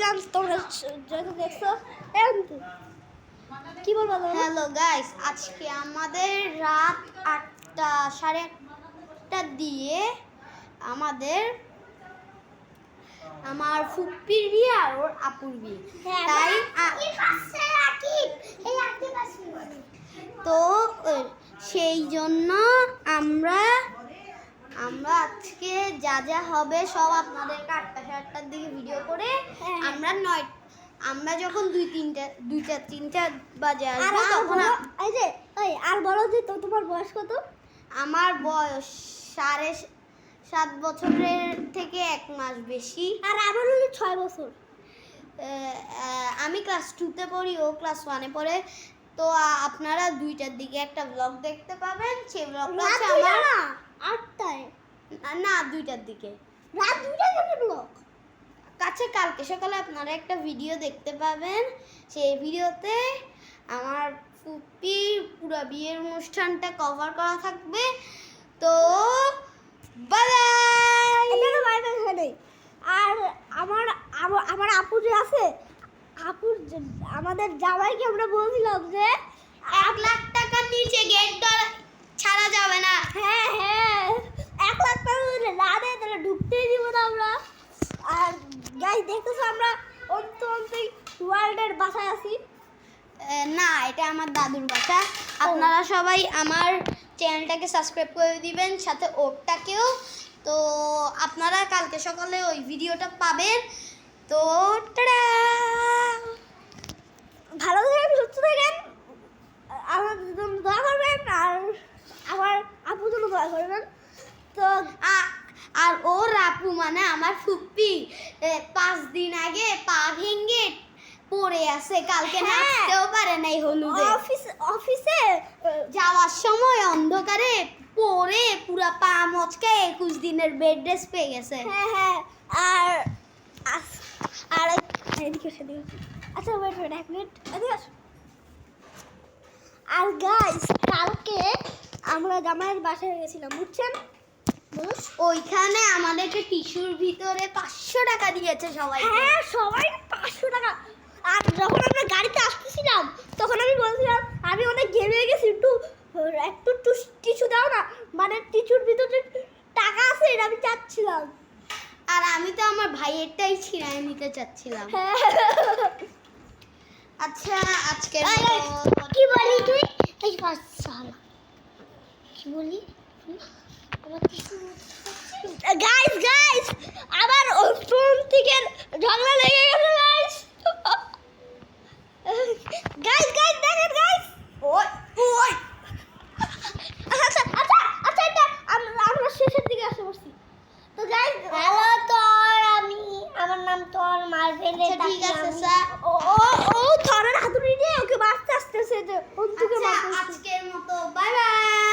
Dance তোমরা যত দেখছো কি বলবো? হ্যালো গাইস, আজকে আমাদের রাত 8টা, 8:30 দিয়ে আমার ফুপ্পির বিয়ে আর ওর আপুর বিয়ে। তাই তো সেই জন্য আমরা আজকে যা যা হবে সব আপনাদেরকে 8টা, 8:30 দিকে ভিডিও করে আমরা যখন 2-3টা বাজে আসবো তখন আর বলো যে তো তোমার বয়স কত? আমার বয়স 7.5 বছরের থেকে 1 মাস বেশি। আর আমার হলো 6 বছর। আমি ক্লাস 2তে পড়ি, ও ক্লাস 1-এ পড়ে। তো আপনারা 2টার দিকে একটা ব্লগ দেখতে পাবেন। সেই ব্লগটা আছে আমার 8টায় না 2টার দিকে, রাত 2টায় ব্লগ কাছে কালকে সকালে আপনারা একটা ভিডিও দেখতে পাবেন। সেই ভিডিওতে আমার ফুপির পুরো বিয়ের অনুষ্ঠানটা কভার করা থাকবে। তো বাই বাই। আর আমার আপু যে আছে, আমাদের জামাইকে আমরা বলছিলাম যে 1 লাখ টাকার নিচে গেট ছাড়া যাবে না। হ্যাঁ 1 লাখ টাকা না দেয় তাহলে ঢুকতেই দিব না আমরা। আর গাইস দেখতেছো আমরা অন্তই ওয়ার্ল্ডের বাসায় আছি। না, এটা আমার দাদুর বাসা। আপনারা সবাই আমার চ্যানেলটাকে সাবস্ক্রাইব করে দিবেন, সাথে ওরটাকেও। তো আপনারা কালকে সকালে ওই ভিডিওটা পাবেন। তো টাটা, ভালো থাকেন, সুস্থ থাকেন, আমাদের জন্য দোয়া করবেন আর আমার আপুর জন্য দোয়া করবেন। তো আর ওর আপু মানে আমার ফুপ্পি 5 দিন আগে পা ভেঙে পড়ে আছে, কালকে নাচতেও পারে নাই। হলুদে অফিসে যাওয়ার সময় অন্ধকারে পড়ে পুরা পা মচকায় 21 দিনের বেড রেস্ট পেয়ে গেছে। হ্যাঁ আর এদিকে আচ্ছা ওয়েট 1 মিনিট এদিকে আসো। আর গাইস কালকে আমরা জামাইয়ের বাসায় গেছিলাম, বুঝছেন? ওইখানে আমাদেরকে টিস্যুর ভিতরে 500 টাকা দিয়েছে সবাই। হ্যাঁ সবাই 500 টাকা। আর যখন আমরা গাড়িতে আসতেছিলাম তখন আমি বলছিলাম আমি অনেক ঘেমে গেছি, একটু টিস্যু দাও না, মানে টিস্যুর ভিতরে টাকা আছে এটা আমি চাচ্ছিলাম। আর আমি তো আমার ভাইয়েরটাই ছিনায় নিতে চাচ্ছিলাম। আচ্ছা আজকে কি বলি তুই? এই কি বলি? গাইস আবার ফোন থেকে ঝগড়া লেগে গেছে গাইস দেখেন গাইস। ওই আচ্ছা এটা আমরা শেষের দিকে আসে বসছি। তো গাইস হ্যালো আমার নাম তোর মার্ভেলে। ঠিক আছে স্যার। ও ধরেন হাতুড়ি দিয়ে ওকে মারতে আসতেছে যে আজকের মতো বাই বাই।